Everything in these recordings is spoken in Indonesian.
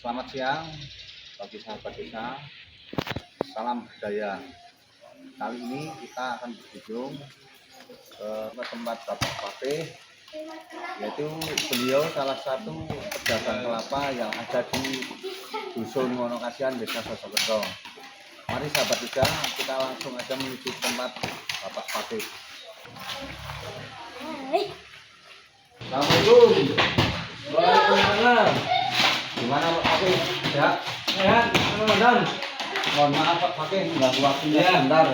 Selamat siang bagi sahabat desa. Salam budaya. Kali ini kita akan berkunjung ke tempat Bapak Papih, yaitu beliau salah satu pedagang kelapa yang ada di Dusun Wonokasian, Desa Sosokerto. Mari sahabat desa, kita langsung aja menuju tempat Bapak Papih. Assalamualaikum. Waalaikumsalam. Gimana Pak Papih? Sehat? Sehat, Ramadan. Mohon maaf Pak Papih, mengganggu waktunya Ya. sebentar.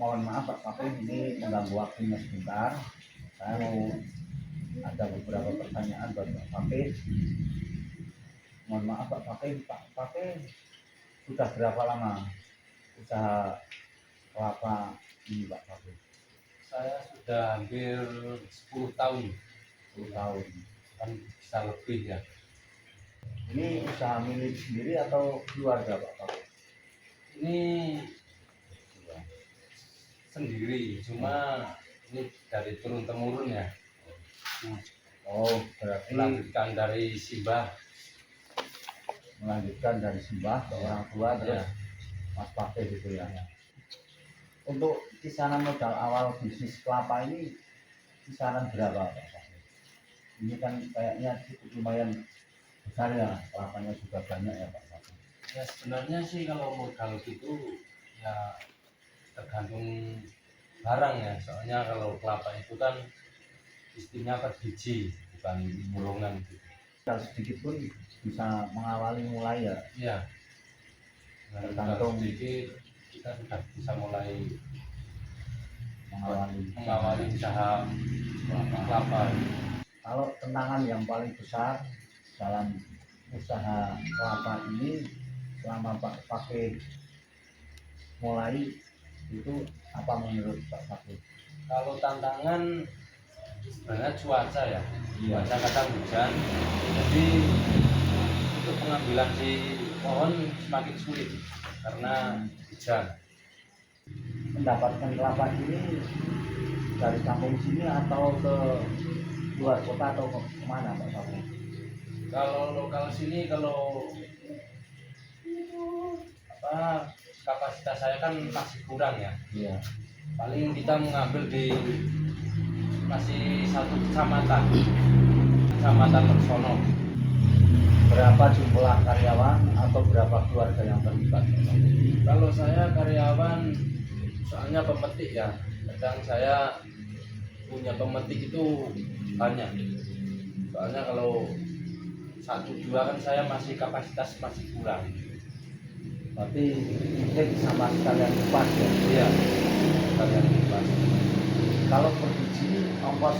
Mohon maaf Pak Papih, ini mengganggu waktunya sebentar. Saya mau ada beberapa pertanyaan buat Pak Papih. Mohon maaf Pak Papih, Pak Papih sudah berapa lama usaha kelapa ini Pak Papih? Saya sudah hampir 10 tahun, 10 tahun. kan bisa lebih ya. Ini usaha milik sendiri atau keluarga Pak Papih? Ini sendiri, cuma ini dari turun temurun ya. Oh, berarti Melanjutkan dari simbah. melanjutkan dari simbah ke orang tua terus Ya. Mas Papih gitu ya. Untuk kisaran modal awal bisnis kelapa ini kisaran berapa Pak Papih? Ini kan kayaknya cukup lumayan besar ya, kelapanya juga banyak ya Pak Papih. Ya sebenarnya sih kalau modal gitu ya tergantung barang ya. Soalnya kalau kelapa itu kan istinya per biji, bukan bolongan gitu. Kalau sedikit pun bisa mengawali mulai ya. Iya. Dengan modal sedikit kita sudah bisa mulai mengawali usaha kelapa. Kalau tantangan yang paling besar dalam usaha kelapa ini selama Pak Papih mulai itu apa menurut Pak Papih? Kalau tantangan sebenarnya cuaca ya. Iya. Cuaca kadang hujan, jadi untuk pengambilan di pohon semakin sulit karena hujan. Mendapatkan kelapa ini dari kampung sini atau ke luar kota atau ke kemana Pak Papih? Kalau lokal sini, kalau kapasitas saya kan masih kurang ya. Iya. Paling kita mengambil di masih satu kecamatan Leksono. Berapa jumlah karyawan atau berapa keluarga yang terlibat? Kalau saya karyawan, soalnya pemetik ya, kadang saya punya pemetik itu banyak. Soalnya kalau 1-2 kan saya masih kapasitas masih kurang. Berarti metik sama sekalian kupas ya? Iya, kalian bebas. Kalau per biji ongkos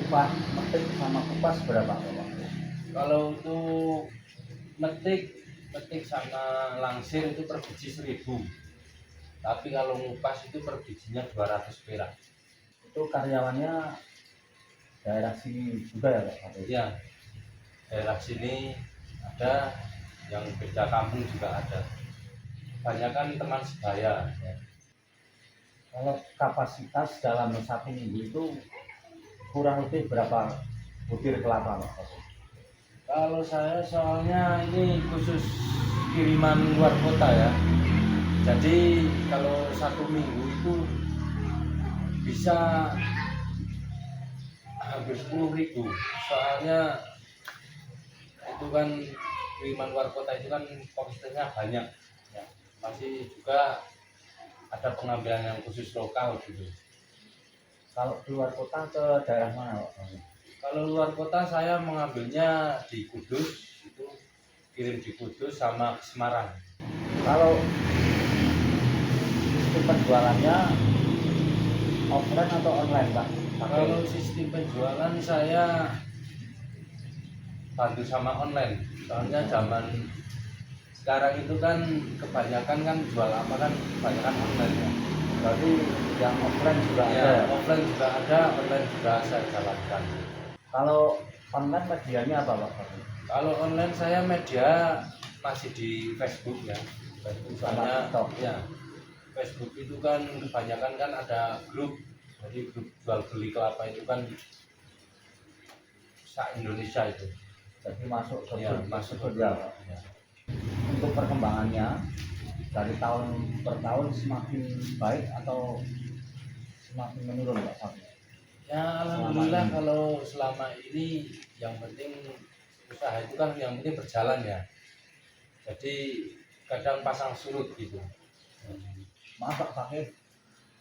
upah metik sama kupas berapa Pak Papih? Kalau untuk metik sama langsir itu per biji 1.000. Tapi kalau ngupas itu per bijinya 200 perak. Itu karyawannya daerah sini juga ya Pak Papih? Ya, daerah sini ada, yang beda kampung juga ada. Kebanyakan teman sebaya. Ya. Kalau kapasitas dalam satu minggu itu kurang lebih berapa butir kelapa Pak Papih? Kalau saya soalnya ini khusus kiriman luar kota ya. Jadi kalau satu minggu itu bisa hampir 10.000. Soalnya itu kan kiriman luar kota itu kan porsinya banyak. Ya, masih juga ada pengambilan yang khusus lokal gitu. Kalau keluar kota ke daerah mana Pak Papih? Kalau luar kota saya mengambilnya di Kudus, itu kirim di Kudus sama Semarang. Kalau sistem penjualannya offline atau online Pak? Kalau sistem penjualan saya bantu sama online. Soalnya zaman sekarang itu kan kebanyakan kan jual apa kan kebanyakan online ya. Berarti yang offline juga ada Ya, ya? offline juga ada, online juga saya jalankan. Kalau online medianya apa Pak Papih? Kalau online saya media masih di Facebook ya. Facebook Sama soalnya TikTok. ya. Facebook itu kan kebanyakan kan ada grup, jadi grup jual beli kelapa itu kan se Indonesia itu. Jadi masuk ke Ya, grup masuk tersebut ke ya. grup. Ya. Untuk perkembangannya dari tahun per tahun semakin baik atau semakin menurun Pak Fakih? Ya, alhamdulillah kalau selama ini yang penting usaha itu kan yang penting berjalan ya. Jadi kadang pasang surut gitu. Maaf Pak Fakih,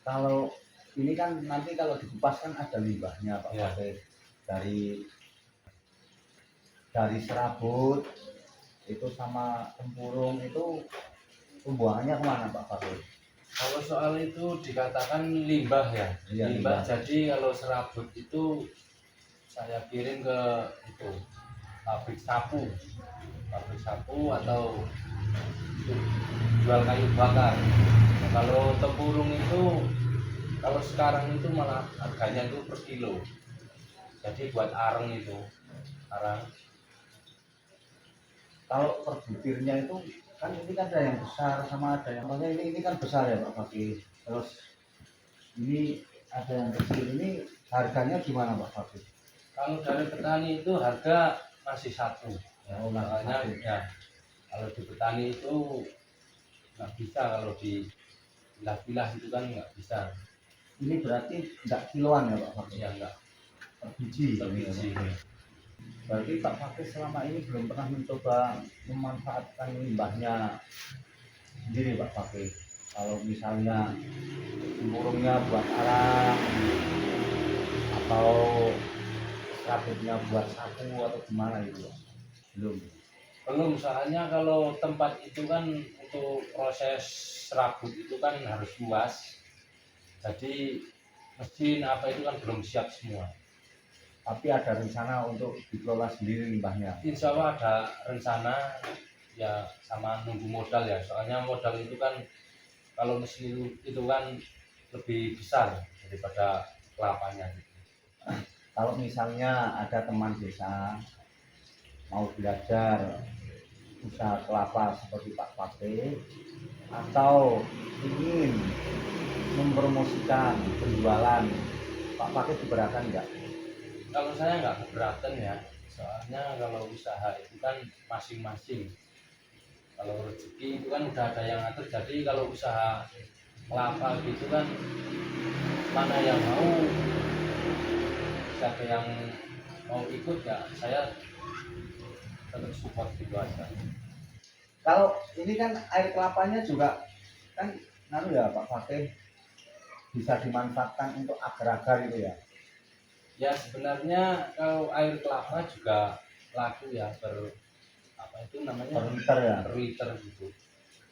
kalau ini kan nanti kalau dikupas kan ada limbahnya Pak Ya. Fakih, dari serabut itu sama tempurung itu pembuangannya kemana Pak Fakih? Kalau soal itu dikatakan limbah ya. Iya, limbah. limbah. Jadi kalau serabut itu saya kirim ke itu pabrik sapu atau untuk jual kayu bakar. Nah, kalau tempurung itu kalau sekarang itu malah harganya itu per kilo. Jadi buat arang itu, arang. Kalau per butirnya itu kan ini kan ada yang besar sama ada yang maksudnya ini kan besar ya Pak Fakih. Terus ini ada yang kecil, ini harganya gimana Pak Fakih? Kalau dari petani itu harga masih satu. Ya, Oh, masih makanya satu. ya kalau di petani itu nggak bisa, kalau di pilah-pilah itu kan nggak bisa. Ini berarti enggak kiloan ya Pak Fakih? Ya nggak Per biji. biji. Berarti Pak Fakih selama ini belum pernah mencoba memanfaatkan limbahnya sendiri Pak Fakih. Kalau misalnya tempurungnya buat arang atau serabutnya buat sapu atau gimana itu Pak? Belum. Soalnya kalau tempat itu kan untuk proses serabut itu kan harus luas. Jadi mesin apa itu kan belum siap semua. Tapi ada rencana untuk dikelola sendiri limbahnya. Insya Allah ada rencana, ya sama nunggu modal ya. Soalnya modal itu kan kalau mesin itu kan lebih besar daripada kelapanya. Kalau misalnya ada teman desa mau belajar usaha kelapa seperti Pak Fakih atau ingin mempromosikan penjualan, Pak Fakih keberatan enggak? Kalau saya nggak keberatan ya, soalnya kalau usaha itu kan masing-masing. Kalau rezeki itu kan udah ada yang ngatur. Jadi kalau usaha kelapa gitu kan mana yang mau, siapa yang mau ikut ya saya tetap support gitu aja. Kalau ini kan air kelapanya juga kan ya Pak Fakih, bisa dimanfaatkan untuk agar-agar itu ya. Ya sebenarnya kalau air kelapa juga laku ya, apa itu namanya, Per liter ya. per liter gitu.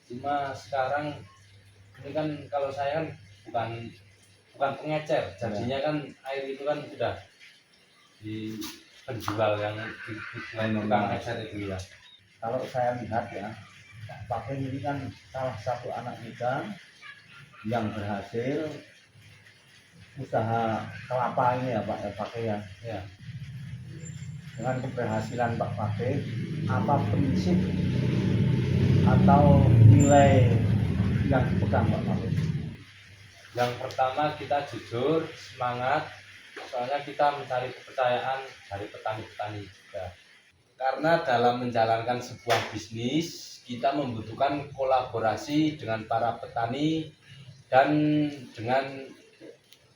Cuma sekarang ini kan kalau saya kan bukan pengecer, jadinya kan air itu kan sudah di penjual yang di tukang ecer itu ya. Kalau saya lihat ya, Pak Fakih ini kan salah satu anak muda yang berhasil usaha kelapa ini ya Pak Fakih ya. Ya. Dengan keberhasilan Pak Fakih, apa prinsip atau nilai yang dipegang Pak Fakih? Yang pertama kita jujur, semangat, soalnya kita mencari kepercayaan dari petani-petani juga. Karena dalam menjalankan sebuah bisnis, kita membutuhkan kolaborasi dengan para petani dan dengan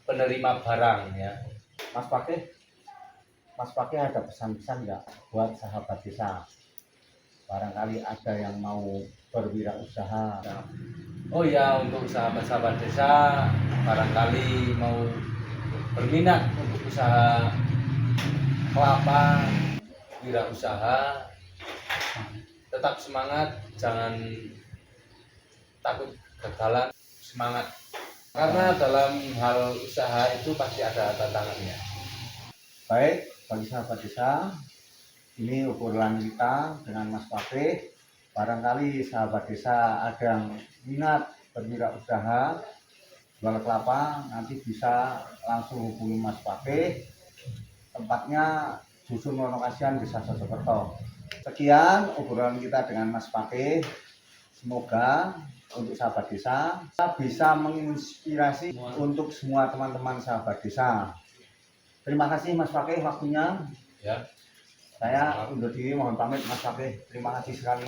penerima barang ya. Mas Fakih ada pesan-pesan nggak buat sahabat desa? Barangkali ada yang mau berwirausaha. Oh ya, untuk sahabat-sahabat desa barangkali mau berminat untuk usaha kelapa, wirausaha, tetap semangat, jangan takut kegagalan, semangat. Karena dalam hal usaha itu pasti ada tantangannya. Baik, bagi sahabat desa, ini obrolan kita dengan Mas Fakih. Barangkali sahabat desa ada yang minat berwirausaha jual kelapa, nanti bisa langsung hubungi Mas Fakih. Tempatnya Dusun Wonokasian, Desa Sojokerto. Sekian obrolan kita dengan Mas Fakih. Semoga untuk sahabat desa bisa menginspirasi untuk semua teman-teman sahabat desa. Terima kasih Mas Fakih waktunya. Ya. Saya undur diri, mohon pamit Mas Pape. Terima kasih sekali.